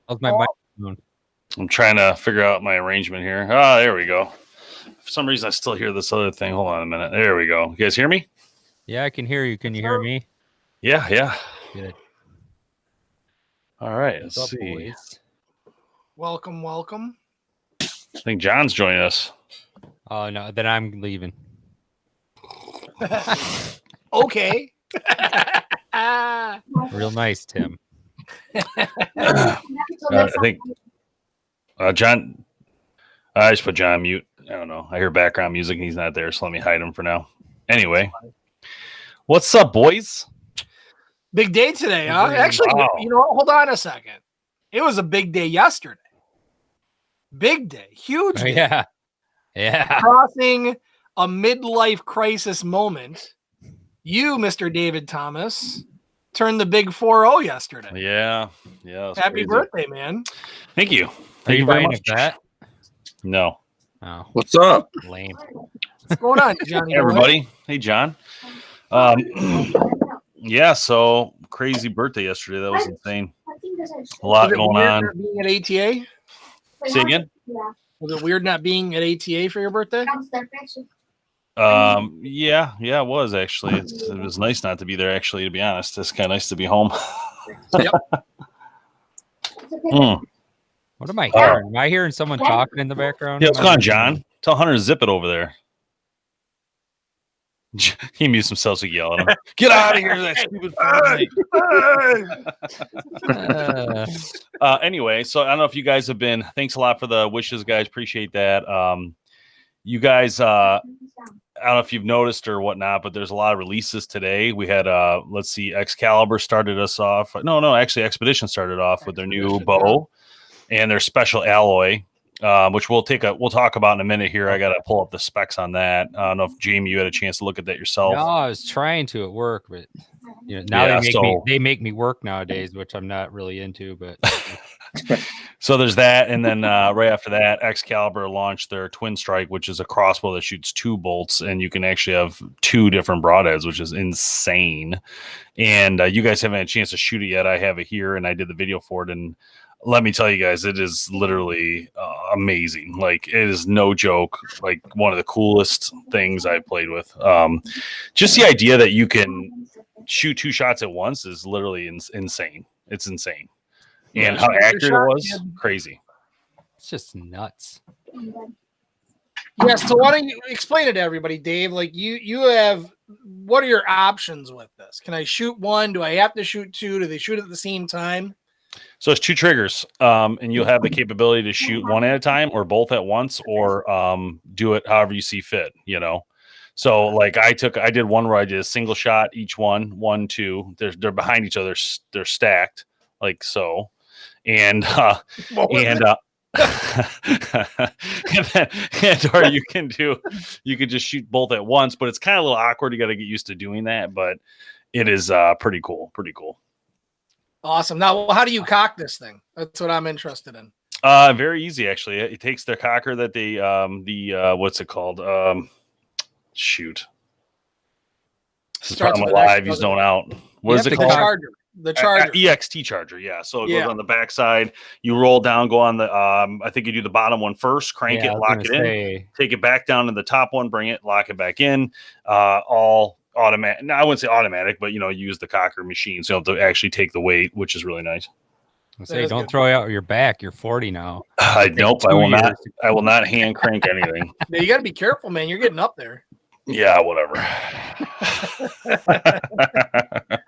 How's my microphone? I'm trying to figure out my arrangement here. Ah, there we go. For some reason, I still hear this other thing. Hold on a minute. There we go. You guys hear me? Yeah, I can hear you. Can you hear me? Yeah. Good. All right. What's Let's up, see. boys? Welcome. I think John's joining us. Oh no, then I'm leaving. Okay. Real nice, Tim. I think John. I just put John on mute. I don't know. I hear background music and he's not there, so let me hide him for now. Anyway, what's up, boys? Big day today, huh? Actually, Wow. you know what? Hold on a second. It was a big day yesterday. Big day. Huge day. Yeah. Crossing a midlife crisis moment. You, Mr. David Thomas, turned the big 4-0 yesterday. Yeah. Happy Crazy. birthday, man. Thank you. Are Thank you you very buying much. a vet? No. Oh, What's up? lame. What's going on, Johnny? Hey, everybody. Hey, John. Yeah, so crazy birthday yesterday. That was insane. A lot Was it going weird on. not being at ATA? Say again? Was it weird not being at ATA for your birthday? Yeah, it was actually. It was nice not to be there, actually, to be honest. It's kind of nice to be home. Yep. What am I hearing? Am I hearing someone talking in the background? Yeah, what's going on, John? Tell Hunter to zip it over there. He amused himself so yell at him. Get out of here, that stupid Anyway, so I don't know if you guys have been. Thanks a lot for the wishes, guys. Appreciate that. You guys, I don't know if you've noticed or whatnot, but there's a lot of releases today. We had, let's see, Excalibur started us off. No, actually, Expedition started off with their new bow and their special alloy. Which we'll talk about in a minute here. I got to pull up the specs on that. I don't know if Jamie, you had a chance to look at that yourself. No, I was trying to at work, but now they make me work nowadays, which I'm not really into. But so there's that, and then right after that, Excalibur launched their Twin Strike, which is a crossbow that shoots 2 bolts, and you can actually have 2 different broadheads, which is insane. And you guys haven't had a chance to shoot it yet. I have it here, and I did the video for it, and let me tell you guys, it is literally amazing. Like, it is no joke. Like, one of the coolest things I played with. Just the idea that you can shoot 2 shots at once is literally insane. It's insane. And how accurate it was, crazy. it's just nuts. Yeah, so why don't you explain it to everybody, Dave? Like, you have, what are your options with this? Can I shoot 1? Do I have to shoot 2? Do they shoot at the same time? So it's 2 triggers, and you'll have the capability to shoot 1 at a time or both at once, or do it however you see fit, So like I did one where I did a single shot, each 1, 2. They're behind each other. They're stacked like so. And or you can just shoot both at once, but it's kind of a little awkward. You got to get used to doing that, but it is pretty cool. Awesome. Now, how do you cock this thing? That's what I'm interested in. Very easy, actually. It takes their cocker that they what's it called? Shoot. This is probably live. You zone out. What is it called? The charger. EXT charger. Yeah. So it goes on the backside. You roll down, go on the. I think you do the bottom one first. Crank it, lock it in. Take it back down to the top one. Bring it, lock it back in. All automatic. No, I wouldn't say automatic, but use the cocker machine, so you have to actually take the weight, which is really nice. Don't throw out your back. You're 40 now. Nope, I will not. I will not hand crank anything. Yeah, you got to be careful, man. You're getting up there. Yeah, whatever.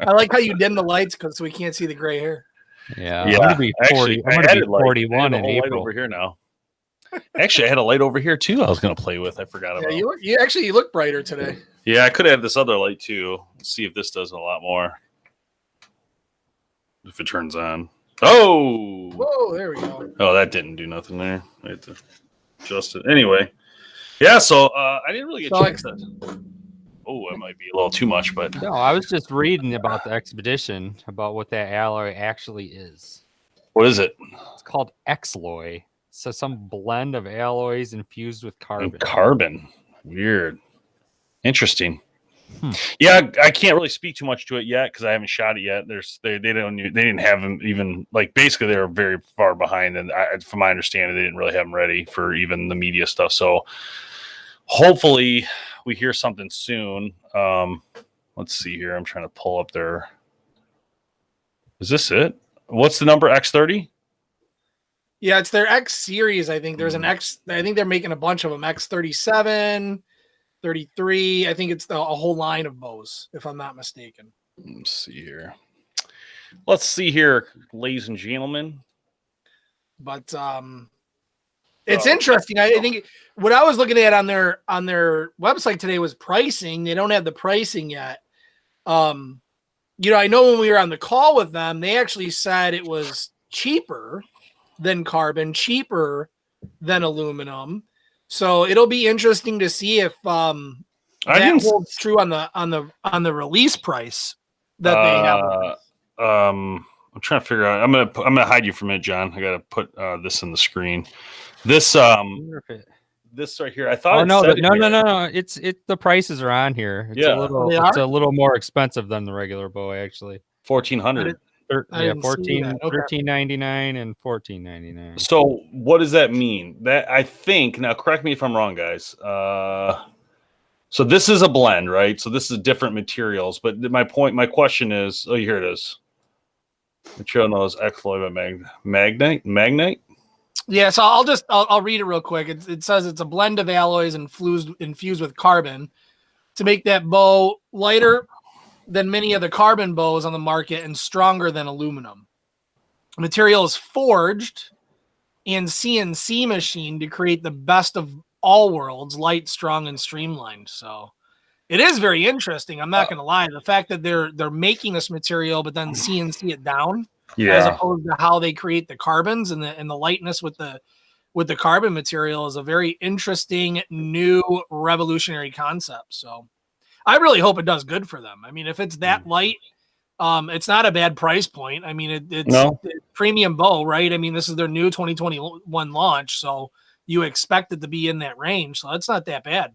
I like how you dim the lights so we can't see the gray hair. Yeah, I'm gonna be 40. I'm gonna be 41 in April. Over here now. Actually, I had a light over here too. I was gonna play with. I forgot about. You look brighter today. Yeah, I could have this other light too. Let's see if this does a lot more. If it turns on. Oh! Whoa, there we go. Oh, that didn't do nothing there. I had to adjust it. Anyway. Yeah, so I didn't really get a chance to. Oh, it might be a little too much, but. No, I was just reading about the Expedition, about what that alloy actually is. What is it? It's called Xloy. So some blend of alloys infused with carbon. Carbon. Weird. Interesting. Yeah, I can't really speak too much to it yet because I haven't shot it yet. They didn't have them even like basically they were very far behind, and from my understanding, they didn't really have them ready for even the media stuff. So hopefully we hear something soon. Let's see here. I'm trying to pull up their. Is this it? What's the number? X30? Yeah, it's their X series. I think there's an X. I think they're making a bunch of them. X37, 33. I think it's a whole line of bows, if I'm not mistaken. Let's see here. Let's see here, ladies and gentlemen. But it's interesting. I think what I was looking at on their website today was pricing. They don't have the pricing yet. I know when we were on the call with them, they actually said it was cheaper than carbon, cheaper than aluminum. So it'll be interesting to see if that holds true on the release price that they have. I'm trying to figure out. I'm gonna hide you from it, John. I gotta put this in the screen. This right here. I thought. Oh no! It's the prices are on here. It's a little more expensive than the regular bow, actually. 1,400. Yeah, $13.99 and $14.99. So what does that mean? That I think now. Correct me if I'm wrong, guys. So this is a blend, right? So this is different materials. But my question is, here it is. Material knows X-Floyd by Magnite. Yeah, so I'll read it real quick. It says it's a blend of alloys infused with carbon to make that bow lighter than many of the carbon bows on the market and stronger than aluminum. The material is forged and CNC machined to create the best of all worlds, light, strong, and streamlined. So it is very interesting. I'm not going to lie. The fact that they're making this material, but then CNC it down, as opposed to how they create the carbons and the lightness with the carbon material is a very interesting, new, revolutionary concept. So I really hope it does good for them. I mean, if it's that light, it's not a bad price point. I mean, it's premium bow, right? I mean, this is their new 2021 launch, so you expect it to be in that range. So it's not that bad.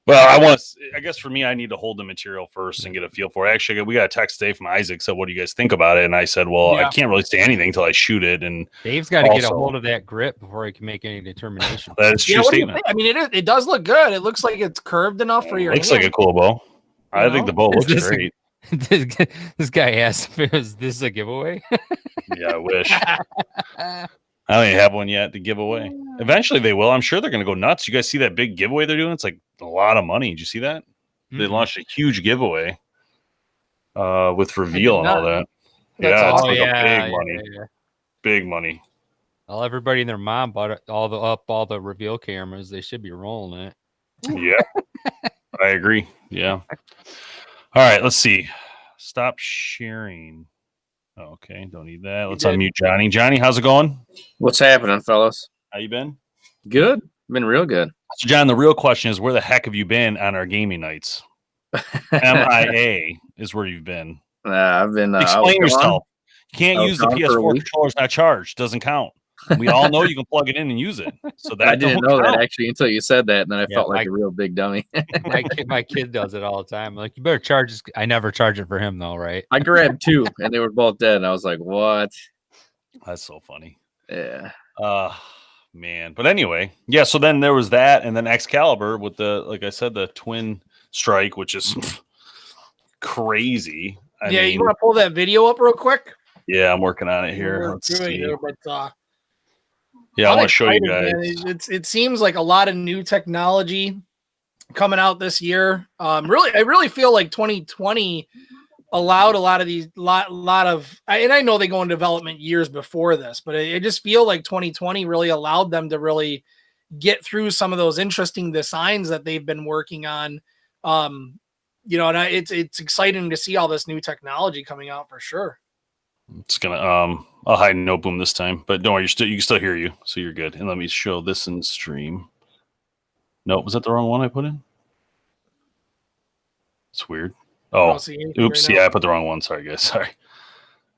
Well, I guess for me, I need to hold the material first and get a feel for it. Actually, we got a text today from Isaac. Said, what do you guys think about it? And I said, well, I can't really say anything until I shoot it. And Dave's got to get a hold of that grip before he can make any determination. That is true statement. I mean, it does look good. It looks like it's curved enough for your Looks like a cool bow. I think the bow looks great. This guy asked if is this a giveaway? Yeah, I wish. I don't even have one yet to give away. Eventually they will. I'm sure they're going to go nuts. You guys see that big giveaway they're doing? It's like a lot of money. Did you see that? Mm-hmm. They launched a huge giveaway with reveal and all that. Yeah, awesome. It's like big money. Yeah. Big money. Well, everybody and their mom bought all the reveal cameras. They should be rolling it. Yeah, I agree. Yeah. All right, let's see. Stop sharing. Oh, okay, don't need that. Let's unmute Johnny. Johnny, how's it going? What's happening, fellas? How you been? Good. Been real good. So, John, the real question is, where the heck have you been on our gaming nights? MIA is where you've been. I've been. Explain yourself. You can't use the PS4 controller; it's not charged. Doesn't count. We all know you can plug it in and use it. So that I didn't know that actually until you said that, and then I felt like a real big dummy. my kid does it all the time. Like, you better charge this. I never charge it for him though, right? I grabbed two, and they were both dead. And I was like, "What?" That's so funny. Yeah. Man. But anyway, yeah. So then there was that, and then Excalibur with like I said, the twin strike, which is crazy. I mean, you want to pull that video up real quick? Yeah, I'm working on it here. Let's see. Here, but, yeah, I want to show you guys. It seems like a lot of new technology coming out this year. I really feel like 2020 allowed a lot of these lot of, and I know they go in development years before this, but I just feel like 2020 really allowed them to really get through some of those interesting designs that they've been working on. And it's exciting to see all this new technology coming out for sure. It's gonna I'll hide no boom this time, but don't worry, you can still hear you, so you're good. And let me show this in stream. Nope, was that the wrong one I put in? It's weird. Oh, oops, yeah, I put the wrong one. Sorry, guys. Sorry.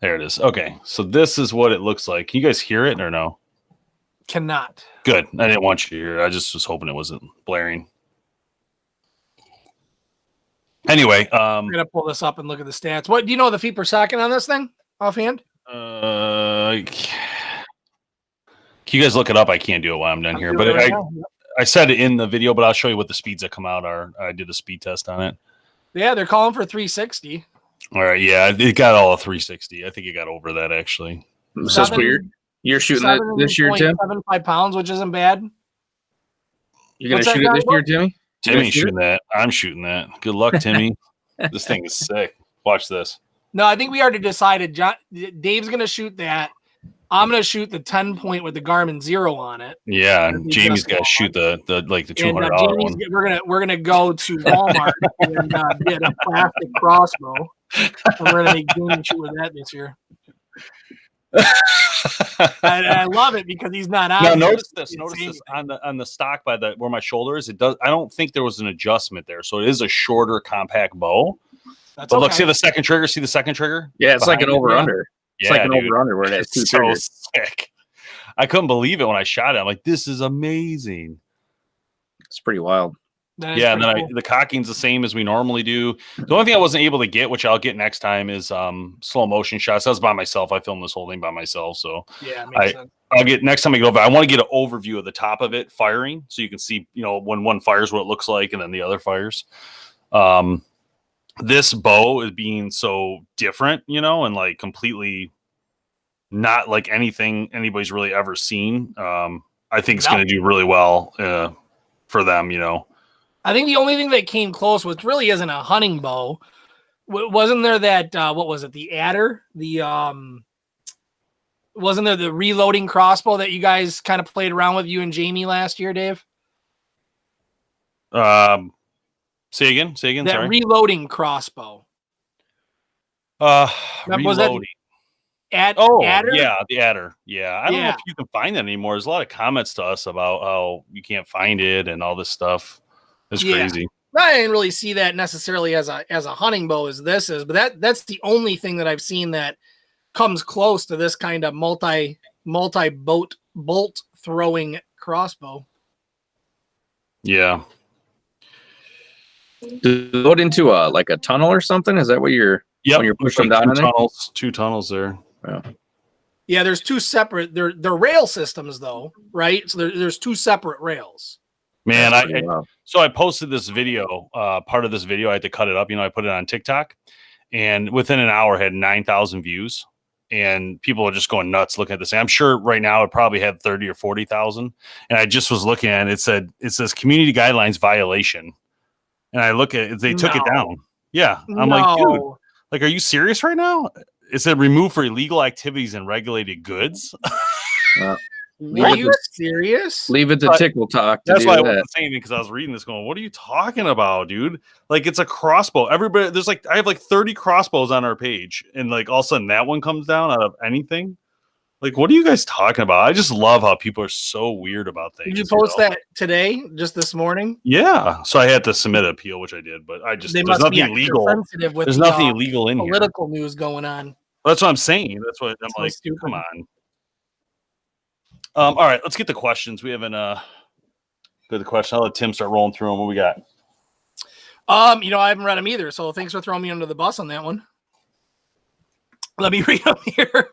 There it is. Okay, so this is what it looks like. Can you guys hear it or no? Cannot. Good. I didn't want you to hear it. I just was hoping it wasn't blaring. Anyway, I'm gonna pull this up and look at the stats. What do you know the feet per second on this thing offhand? Can you guys look it up? I can't do it while I'm done here, but I said it in the video, but I'll show you what the speeds that come out are. I did the speed test on it. Yeah, they're calling for 360. All right, yeah, it got all of 360. I think it got over that actually. So it's weird. You're shooting that this year, Tim? 75 pounds, which isn't bad. You're gonna shoot it this year, Timmy? Timmy's shooting that. I'm shooting that. Good luck, Timmy. This thing is sick. Watch this. No, I think we already decided. Dave's gonna shoot that. I'm gonna shoot the 10-point with the Garmin 0 on it. Yeah, and Jamie's got to shoot the $200 one. We're gonna go to Walmart and get a plastic crossbow. And we're gonna make Jamie shoot with that this year. I love it because he's not on. Now notice this on the stock by where my shoulder is. It does. I don't think there was an adjustment there, so it is a shorter, compact bow. But look, see the second trigger. See the second trigger? Yeah, it's like an over under. It's like an over under where it has two triggers. Sick. I couldn't believe it when I shot it. I'm like, this is amazing. It's pretty wild. Yeah, and then cool. The cocking's the same as we normally do. The only thing I wasn't able to get, which I'll get next time, is slow motion shots. I was by myself. I filmed this whole thing by myself, so yeah, makes sense. I'll get next time I get over. I want to get an overview of the top of it firing, so you can see, when one fires, what it looks like, and then the other fires. This bow is being so different, and like completely not like anything anybody's really ever seen. I think it's going to do really well for them, I think the only thing that came close, which really isn't a hunting bow, wasn't there that what was it? The adder, wasn't there the reloading crossbow that you guys kind of played around with, you and Jamie, last year, Dave? Say again. That sorry. Reloading crossbow. Reloading. Adder? Yeah, the adder. Yeah, I don't know if you can find that anymore. There's a lot of comments to us about how you can't find it and all this stuff. It's crazy. I didn't really see that necessarily as a hunting bow as this is, but that's the only thing that I've seen that comes close to this kind of multi bolt throwing crossbow. Yeah. Does it load into like a tunnel or something? Is that what you're? Yeah, when you're pushing down two tunnels there. Yeah, there's two separate. They're rail systems though, right? So there's two separate rails. Man, so I posted this video. Part of this video, I had to cut it up. I put it on TikTok, and within an hour, had 9,000 views, and people are just going nuts looking at this. I'm sure right now it probably had 30 or 40,000. And I just was looking at it. It says community guidelines violation, and I look at it. They took it down. Yeah, I'm like, dude, like, are you serious right now? It said removed for illegal activities and regulated goods. Are you serious? Leave it to Tickle Talk. That's why I wasn't saying it, because I was reading this going, what are you talking about, dude? Like, it's a crossbow. Everybody, I have like 30 crossbows on our page, and like all of a sudden that one comes down out of anything. Like, what are you guys talking about? I just love how people are so weird about things. Did you post that today, just this morning? Yeah. So I had to submit an appeal, which I did, but there's nothing illegal. There's nothing illegal in here. Political news going on. That's what I'm saying. That's what I'm like. Stupid. Come on. All right, let's get the questions. We haven't got the question. I'll let Tim start rolling through them. What we got? I haven't read them either, so thanks for throwing me under the bus on that one. Let me read them here.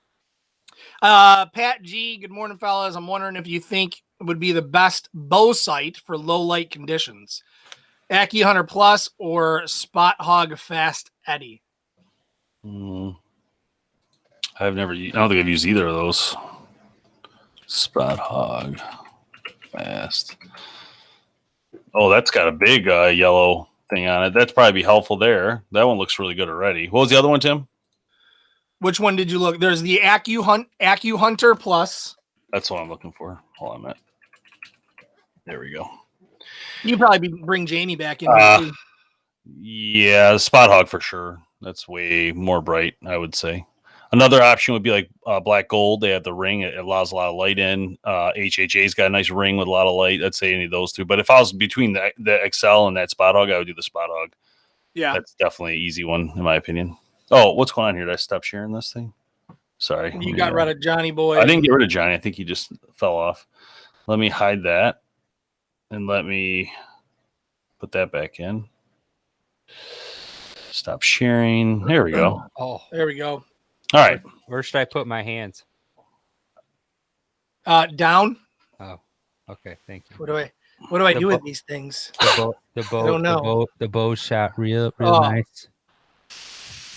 Pat G, good morning, fellas. I'm wondering if you think it would be the best bow sight for low light conditions, AccuHunter Plus or Spot Hog Fast Eddy. I don't think I've used either of those. Spot Hog Fast. Oh, that's got a big yellow thing on it. That'd probably be helpful there. That one looks really good already. What was the other one, Tim? Which one did you look? There's the AccuHunter Plus. That's what I'm looking for. Hold on a minute. There we go. You probably bring Jamie back in. Yeah, Spot Hog for sure. That's way more bright, I would say. Another option would be like Black Gold. They have the ring. It allows a lot of light in. HHA's got a nice ring with a lot of light. I'd say any of those two. But if I was between the Excel and that Spot Hog, I would do the Spot Hog. Yeah. That's definitely an easy one, in my opinion. Oh, what's going on here? Did I stop sharing this thing? Sorry. You got rid of Johnny Boy. I didn't get rid of Johnny. I think he just fell off. Let me hide that. And let me put that back in. Stop sharing. There we go. Oh, there we go. All right. Where should I put my hands? Down. Oh, okay. Thank you. What do I do with these things? The bow. I don't know. The bow shot real nice.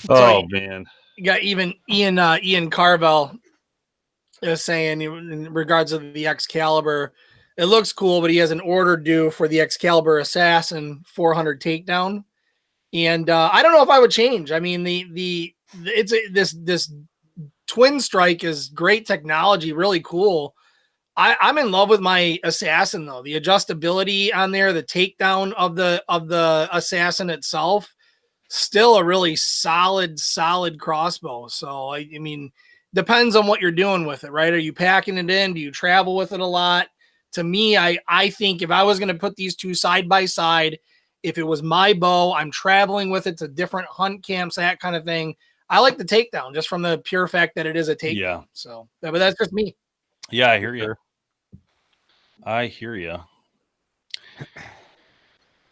Oh man. You got even Ian Carvel is saying in regards to the Excalibur, it looks cool, but he has an order due for the Excalibur Assassin 400 takedown, and I don't know if I would change. I mean, this twin strike is great technology, really cool. I'm in love with my Assassin though. The adjustability on there, the takedown of the Assassin itself, still a really solid crossbow. So I mean, depends on what you're doing with it, right? Are you packing it in? Do you travel with it a lot? To me, I think if I was going to put these two side by side, if it was my bow, I'm traveling with it to different hunt camps, that kind of thing. I like the takedown just from the pure fact that it is a takedown. Yeah. So, but that's just me. Yeah, I hear you. I hear you.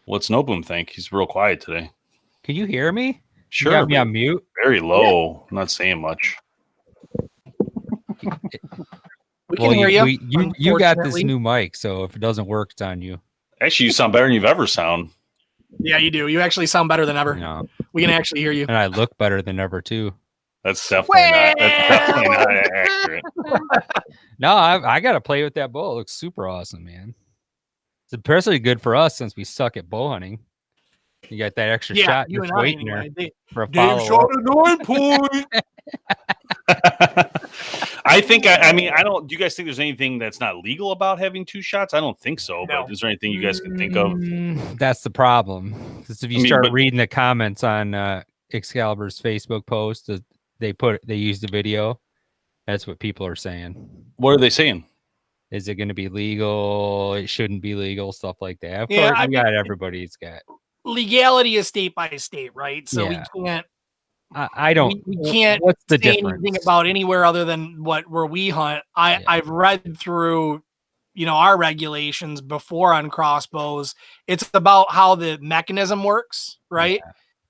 What's No Boom think? He's real quiet today. Can you hear me? Sure. You got me on mute. Very low. Yeah. I'm not saying much. We can hear you. You got this new mic, so if it doesn't work, it's on you. Actually, you sound better than you've ever sound. Yeah, you do. You actually sound better than ever. No. We can actually hear you. And I look better than ever, too. That's definitely not accurate. No, I got to play with that bow. It looks super awesome, man. It's especially good for us since we suck at bow hunting. You got that extra shot just waiting there for a follow-up. Shot a 9 point. I think, I mean, I don't, do you guys think there's anything that's not legal about having two shots? I don't think so, No. But is there anything you guys can think of? That's the problem. Because if you start reading the comments on Excalibur's Facebook post, they use the video. That's what people are saying. What are they saying? Is it going to be legal? It shouldn't be legal, stuff like that. Of Yeah, course, everybody's got. Legality is state by state, right? So we can't. I don't. We can't what's the say difference? anything about anywhere other than where we hunt. I've read through, our regulations before on crossbows. It's about how the mechanism works, right?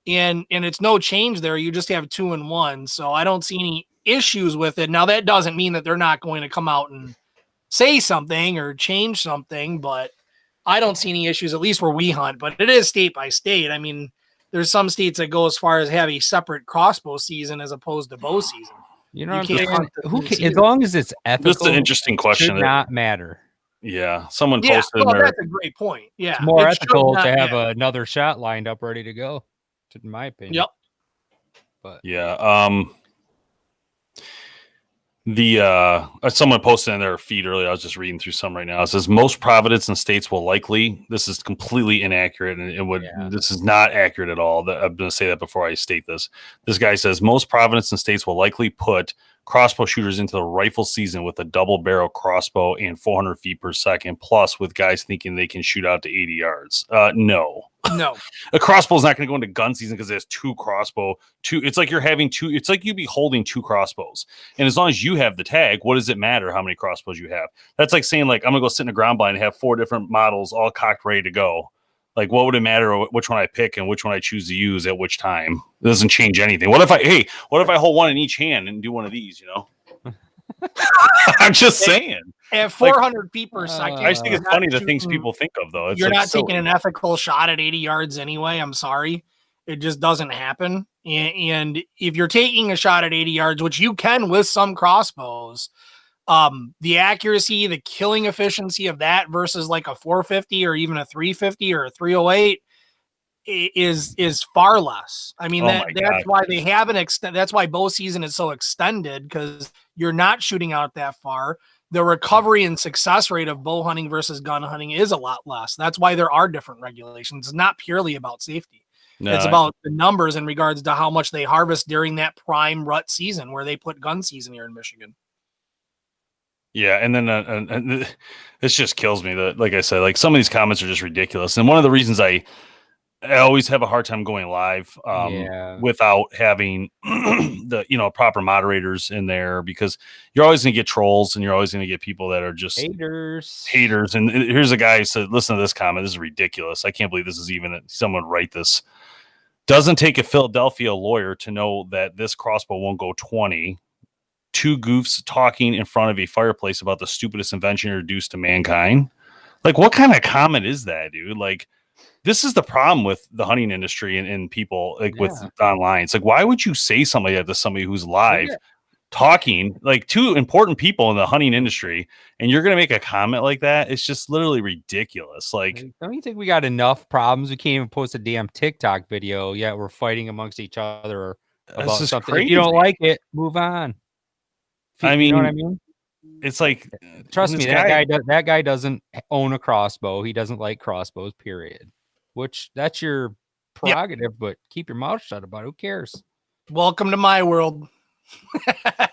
Yeah. And it's no change there. You just have 2 and 1. So I don't see any issues with it. Now that doesn't mean that they're not going to come out and say something or change something, but I don't see any issues, at least where we hunt. But it is state by state. I mean, there's some states that go as far as have a separate crossbow season as opposed to bow season. You know what I'm saying? As long as it's ethical. That's an interesting question. Should not matter. Yeah, someone posted in there. That's a great point. Yeah, it's more ethical to have another shot lined up ready to go, in my opinion. Yep. But yeah, someone posted in their feed earlier. I was just reading through some right now. It says most providence and states will likely. This is completely inaccurate, and this is not accurate at all. I'm going to say that before I state this. This guy says most providence and states will likely put crossbow shooters into the rifle season with a double barrel crossbow and 400 feet per second, plus with guys thinking they can shoot out to 80 yards. No. A crossbow is not going to go into gun season because it has two. It's like you're having two. It's like you'd be holding two crossbows. And as long as you have the tag, what does it matter how many crossbows you have? That's like saying, like, I'm going to go sit in a ground blind and have 4 different models all cocked, ready to go. Like, what would it matter which one I pick and which one I choose to use at which time? It doesn't change anything. What if I hold one in each hand and do one of these, I'm just saying. At 400 feet per second. I just think it's funny the things people think of, though. You're not taking an ethical shot at 80 yards anyway. I'm sorry. It just doesn't happen. And if you're taking a shot at 80 yards, which you can with some crossbows, the accuracy, the killing efficiency of that versus like a 450 or even a 350 or a 308 is far less. I mean, that's why they have that's why bow season is so extended, because you're not shooting out that far. The recovery and success rate of bow hunting versus gun hunting is a lot less. That's why there are different regulations. It's not purely about safety. No, it's about the numbers in regards to how much they harvest during that prime rut season where they put gun season here in Michigan. Yeah, and then and this just kills me. That, like I said, like some of these comments are just ridiculous. And one of the reasons I always have a hard time going live without having the proper moderators in there, because you're always going to get trolls and you're always going to get people that are just haters. And here's a guy who said, listen to this comment. This is ridiculous. I can't believe this is even someone write this. Doesn't take a Philadelphia lawyer to know that this crossbow won't go 20. Two goofs talking in front of a fireplace about the stupidest invention introduced to mankind. Like, what kind of comment is that, dude? Like, this is the problem with the hunting industry and people like with online. It's like, why would you say something like that to somebody who's live talking, like two important people in the hunting industry, and you're going to make a comment like that? It's just literally ridiculous. Like, don't you think we got enough problems? We can't even post a damn TikTok video yet. We're fighting amongst each other about something. Crazy. If you don't like it, move on. You know what I mean? It's like, trust me, that guy doesn't own a crossbow. He doesn't like crossbows, period. Which that's your prerogative, but keep your mouth shut about it. Who cares? Welcome to my world.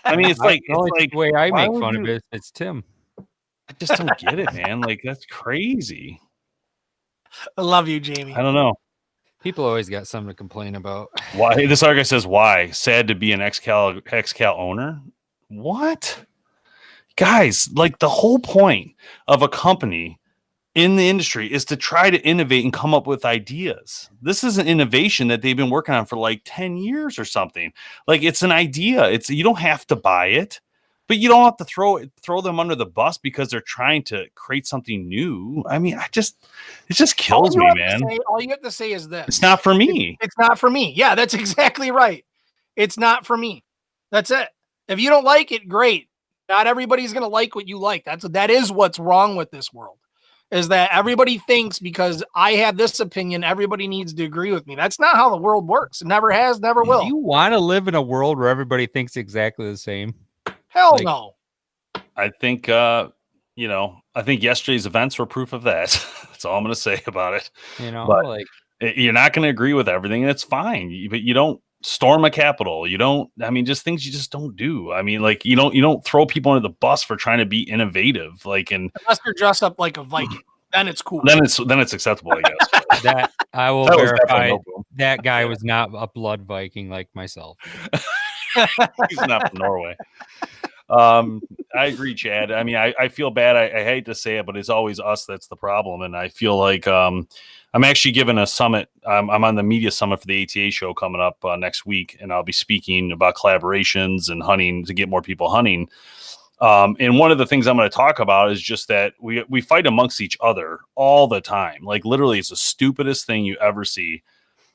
I mean, it's like the way I make fun of it. It's Tim. I just don't get it, man. Like, that's crazy. I love you, Jamie. I don't know. People always got something to complain about. Why? This other guy says, why? Sad to be an XCal owner? What? Guys, like, the whole point of a company in the industry is to try to innovate and come up with ideas. This is an innovation that they've been working on for like 10 years or something. Like, it's an idea. You don't have to buy it, but you don't have to throw them under the bus because they're trying to create something new. I mean, it just kills me, man. All you have to say is this. It's not for me. It's not for me. Yeah, that's exactly right. It's not for me. That's it. If you don't like it, great. Not everybody's going to like what you like. That is what's wrong with this world. Is that everybody thinks because I have this opinion, everybody needs to agree with me. That's not how the world works. It never has, never will. Do you want to live in a world where everybody thinks exactly the same? Hell no. I think, I think yesterday's events were proof of that. That's all I'm going to say about it. But you're not going to agree with everything, and it's fine. But you don't storm a Capitol. You don't. I mean, just things you just don't do. I mean, like, you don't throw people under the bus for trying to be innovative. Like, and unless they're dressed up like a Viking, then it's cool. Then it's acceptable, I guess. That I will verify. That guy was not a blood Viking like myself. He's not from Norway. I agree, Chad. I mean, I feel bad. I hate to say it, but it's always us that's the problem. And I feel like I'm actually giving a summit. I'm on the media summit for the ATA show coming up next week, and I'll be speaking about collaborations and hunting to get more people hunting. And one of the things I'm going to talk about is just that we fight amongst each other all the time. Like, literally, it's the stupidest thing you ever see,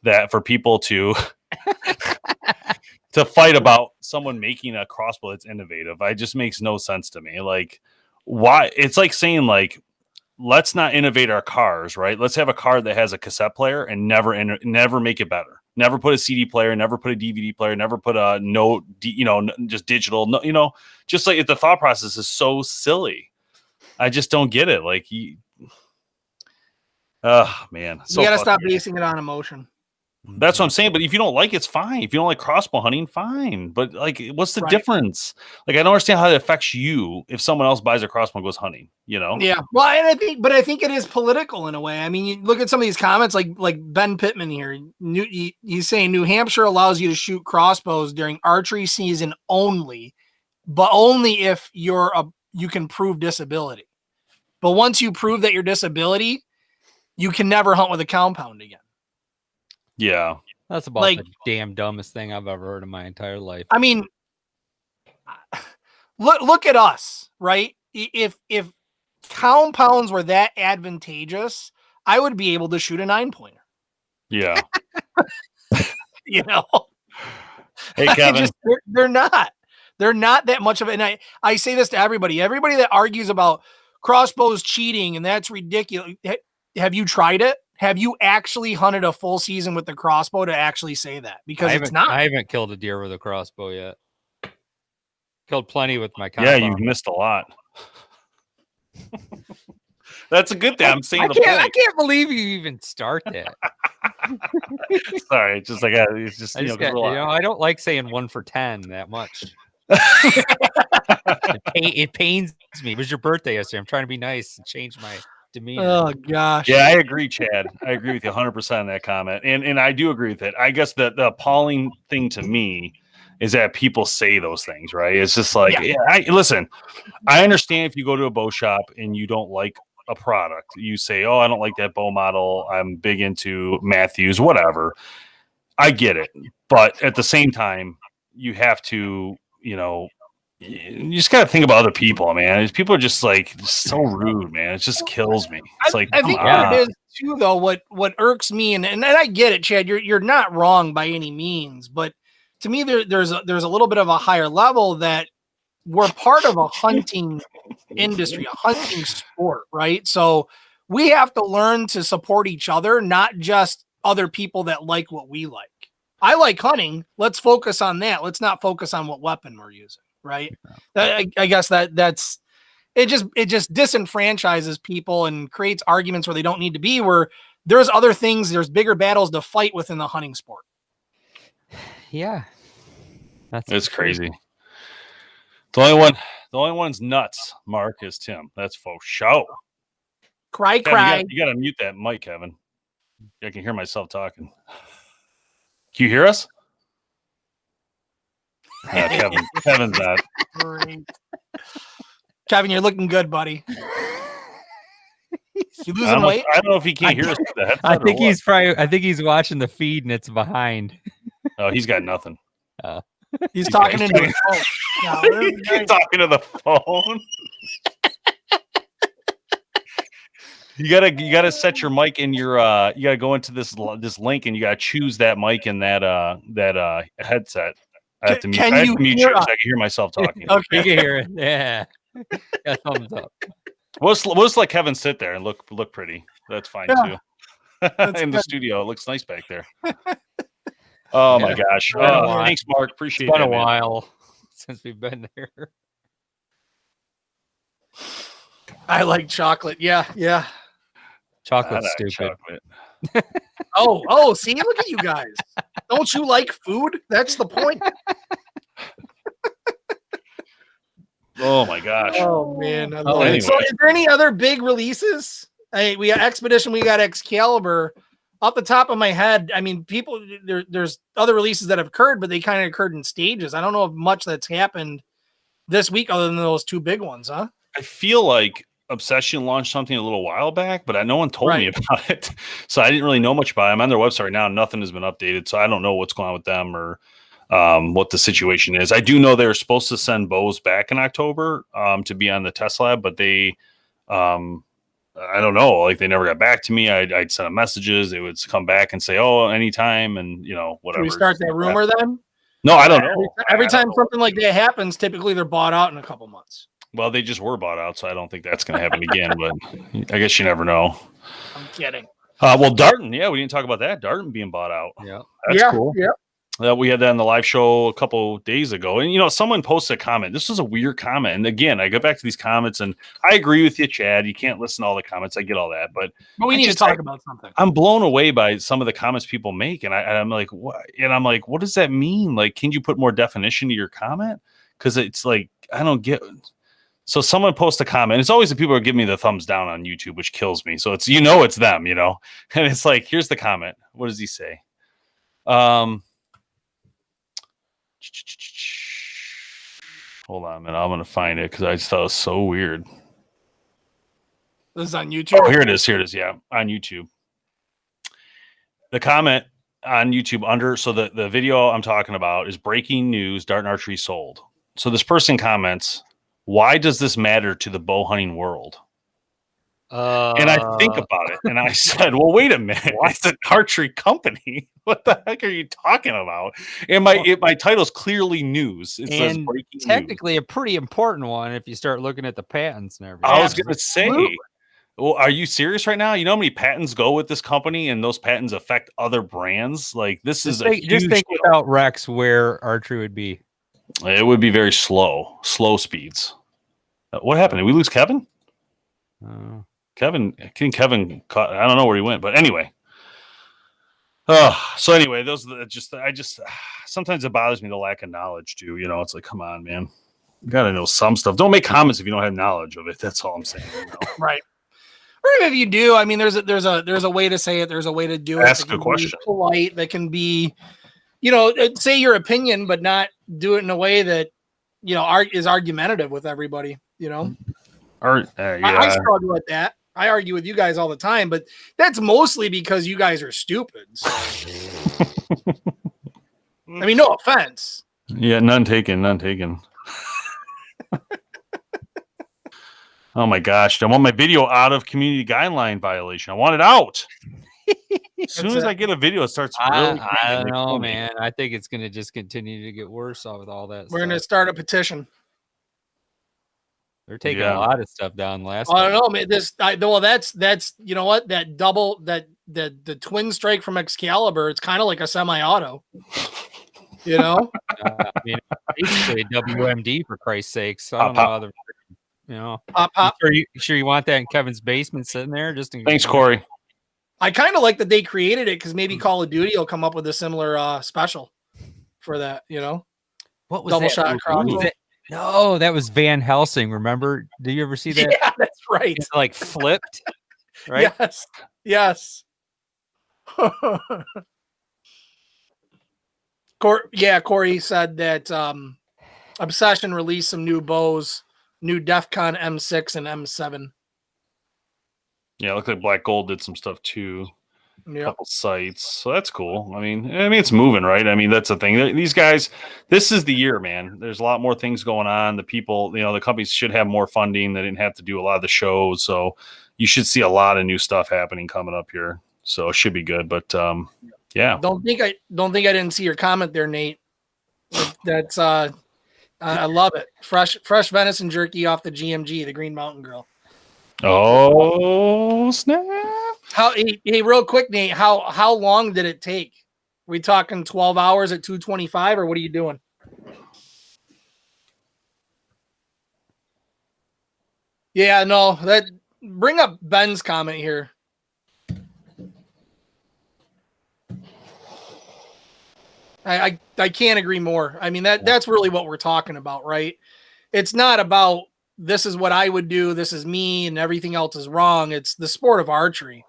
that for people to to fight about someone making a crossbow that's innovative. It just makes no sense to me. Like, why? It's like saying, like, let's not innovate our cars, right? Let's have a car that has a cassette player and never make it better. Never put a CD player, never put a DVD player, never put a just digital. No, just like the thought process is so silly. I just don't get it. Like, man, you got to stop basing it on emotion. That's what I'm saying. But if you don't like it, it's fine. If you don't like crossbow hunting, fine. But, like, what's the difference? Like, I don't understand how it affects you if someone else buys a crossbow and goes hunting, Yeah. Well, and I think it is political in a way. I mean, you look at some of these comments, like Ben Pittman here. He's saying New Hampshire allows you to shoot crossbows during archery season only, but only if you can prove disability. But once you prove that you're disability, you can never hunt with a compound again. Yeah, that's about the damn dumbest thing I've ever heard in my entire life. I mean, look at us, right? If compounds were that advantageous, I would be able to shoot a 9-pointer. Yeah. Hey, Kevin, they're not that much of it. And I say this to everybody that argues about crossbows cheating and that's ridiculous. Have you tried it? Have you actually hunted a full season with the crossbow to actually say that? Because it's not. I haven't killed a deer with a crossbow yet. Killed plenty with my compound. Yeah, you've missed a lot. That's a good thing. I'm saying I can't believe you even start that. Sorry, it's just like it's just I don't like saying 1 for 10 that much. It pains me. It was your birthday yesterday. I'm trying to be nice and change my demeanor. Oh gosh. Yeah, I agree, Chad. I agree with you 100% on that comment. And I do agree with it. I guess the appalling thing to me is that people say those things, right? It's just like, listen, I understand if you go to a bow shop and you don't like a product, you say, oh, I don't like that bow model. I'm big into Matthews, whatever. I get it, but at the same time, you have to, you just got to think about other people, man. People are just like so rude, man. It just kills me. It's like, I think what it is too, though, what irks me, and I get it, Chad. You're not wrong by any means, but to me, there's a little bit of a higher level that we're part of a hunting industry, a hunting sport, right? So we have to learn to support each other, not just other people that like what we like. I like hunting. Let's focus on that. Let's not focus on what weapon we're using. Right. I guess that's it just disenfranchises people and creates arguments where they don't need to be, where there's other things, there's bigger battles to fight within the hunting sport. Yeah. It's crazy. The only one's nuts, Mark, is Tim. That's for sure. Cry. You gotta mute that mic, Kevin. I can hear myself talking. Can you hear us? Kevin's not. Kevin, you're looking good, buddy. You losing weight? I don't know if he can't hear us. I think he's watching the feed and it's behind. Oh, he's got nothing. He's talking into the phone. No, he's talking to the phone. You gotta set your mic in your you gotta go into this link and you gotta choose that mic in that headset. I have to mute you so I can hear myself talking. Okay. You can hear it. Yeah. Thumbs up. We'll just let Kevin sit there and look pretty. That's fine too. That's in the studio, it looks nice back there. Oh my gosh! Thanks, Mark. Appreciate it. It's been a while since we've been there. I like chocolate. Yeah. Chocolate's stupid. Chocolate. Oh, see, look at you guys. Don't you like food? That's the point. Oh my gosh. Oh man. Anyway. So is there any other big releases? We got Expedition, we got Excalibur. Off the top of my head, I mean, there's other releases that have occurred, but they kind of occurred in stages. I don't know of much that's happened this week other than those two big ones, huh? I feel like Obsession launched something a little while back, but no one told me about it. So I didn't really know much about it. I'm on their website right now. Nothing has been updated. So I don't know what's going on with them or what the situation is. I do know they're supposed to send bows back in October to be on the test lab, but they, I don't know. Like they never got back to me. I'd send them messages. They would come back and say, "Oh, anytime," and whatever. Should we start that rumor then? No, I don't know. Every time something like that happens, typically they're bought out in a couple months. Well, they just were bought out, so I don't think that's going to happen again. But I guess you never know. I'm kidding. Well, Darton, we didn't talk about that. Darton being bought out. Yeah, that's cool. Yeah. We had that in the live show a couple days ago. And, someone posted a comment. This was a weird comment. And again, I go back to these comments and I agree with you, Chad. You can't listen to all the comments. I get all that. But we need to talk about something. I'm blown away by some of the comments people make. And I'm like, what? And I'm like, what does that mean? Like, can you put more definition to your comment? Because it's like, I don't get. So someone posts a comment. It's always the people who give me the thumbs down on YouTube, which kills me. So it's, it's them, And it's like, here's the comment. What does he say? Hold on a minute. I'm going to find it because I just thought it was so weird. This is on YouTube? Oh, here it is. Yeah, on YouTube. The comment on YouTube so the video I'm talking about is breaking news, Dart and Archery sold. So this person comments, why does this matter to the bow hunting world? And I think about it, and I said, well, wait a minute. It's an archery company. What the heck are you talking about? And my title's clearly news. It says breaking technically news. A pretty important one if you start looking at the patents and everything. I was going to say, well, are you serious right now? You know how many patents go with this company, and those patents affect other brands? Like, this is a huge just think deal. without Rex where archery would be. It would be very slow speeds. What happened? Did we lose Kevin? Kevin caught. I don't know where he went, but anyway. So anyway, those I just sometimes it bothers me the lack of knowledge too. It's like, come on, man, you gotta know some stuff. Don't make comments if you don't have knowledge of it. That's all I'm saying. Right. Or even if you do, I mean, there's a way to say it. There's a way to do it. Ask a question. Polite. That can be, say your opinion, but not do it in a way that is argumentative with everybody. I struggle with that. I argue with you guys all the time, but that's mostly because you guys are stupid. So. I mean, no offense. Yeah, none taken. Oh my gosh! I want my video out of community guideline violation. I want it out. As soon as I get a video, it starts really. I don't know, man. I think it's going to just continue to get worse with all that. We're going to start a petition. They're taking a lot of stuff down last. I don't know, man. That's you know what, that double the twin strike from Excalibur. It's kind of like a semi-auto. You know, I mean, basically WMD for Christ's sakes. I don't know other. You know, pop. Sure you want that in Kevin's basement sitting there? Just in thanks, Corey. I kind of like that they created it because maybe Call of Duty will come up with a similar special for that. You know, what was double that? shot crossbow? No, that was Van Helsing. Remember? Did you ever see that? Yeah, that's right. It's like flipped. Right? Yes. Corey said that Obsession released some new bows, new DEF CON M6 and M7. Yeah, it looked like Black Gold did some stuff too. Yep. A couple sites, so that's cool. I mean, it's moving, right? I mean, that's the thing. These guys, this is the year, man. There's a lot more things going on. The people, the companies should have more funding. They didn't have to do a lot of the shows, so you should see a lot of new stuff happening coming up here. So it should be good. But yeah, don't think I didn't see your comment there, Nate. That's I love it. Fresh venison jerky off the GMG, the Green Mountain Grill. Oh snap! Hey, real quick, Nate. How long did it take? We talking 12 hours at 225, or what are you doing? Yeah, no. Bring up Ben's comment here. I can't agree more. I mean, that's really what we're talking about, right? It's not about this is what I would do, this is me, and everything else is wrong. It's the sport of archery.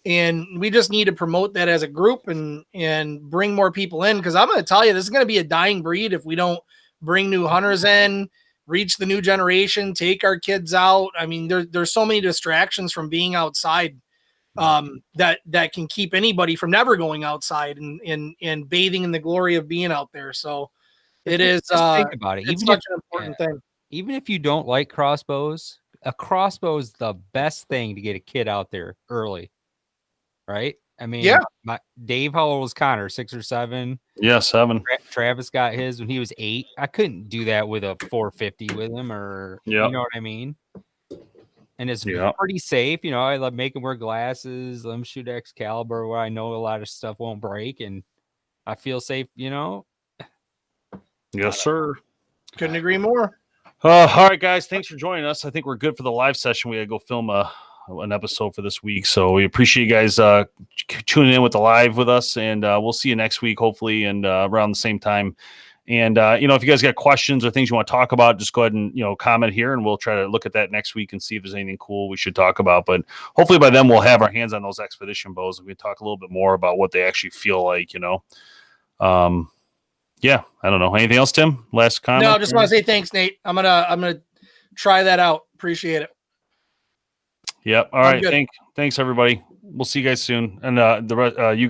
And we just need to promote that as a group and bring more people in. Because I'm going to tell you, this is going to be a dying breed if we don't bring new hunters in, reach the new generation, take our kids out. I mean, there's so many distractions from being outside that can keep anybody from never going outside and bathing in the glory of being out there. So it is. Think about it. It's such an important thing. Even if you don't like crossbows, a crossbow is the best thing to get a kid out there early. Right? I mean, Dave, how old was Connor? 6 or 7? Yeah, 7. Travis got his when he was 8. I couldn't do that with a 450 with him, or you know what I mean? And it's pretty safe. I love making wear glasses, let him shoot Excalibur where I know a lot of stuff won't break, and I feel safe, Yes, sir. Couldn't agree more. All right, guys. Thanks for joining us. I think we're good for the live session. We got to go film an episode for this week. So we appreciate you guys tuning in with the live with us, and we'll see you next week, hopefully, and around the same time. And, if you guys got questions or things you want to talk about, just go ahead and, comment here, and we'll try to look at that next week and see if there's anything cool we should talk about. But hopefully by then we'll have our hands on those expedition bows, and we can talk a little bit more about what they actually feel like, Yeah, I don't know. Anything else, Tim? Last comment? No, just want to say thanks, Nate. I'm gonna try that out. Appreciate it. Yep. All right. Thanks, everybody. We'll see you guys soon. And you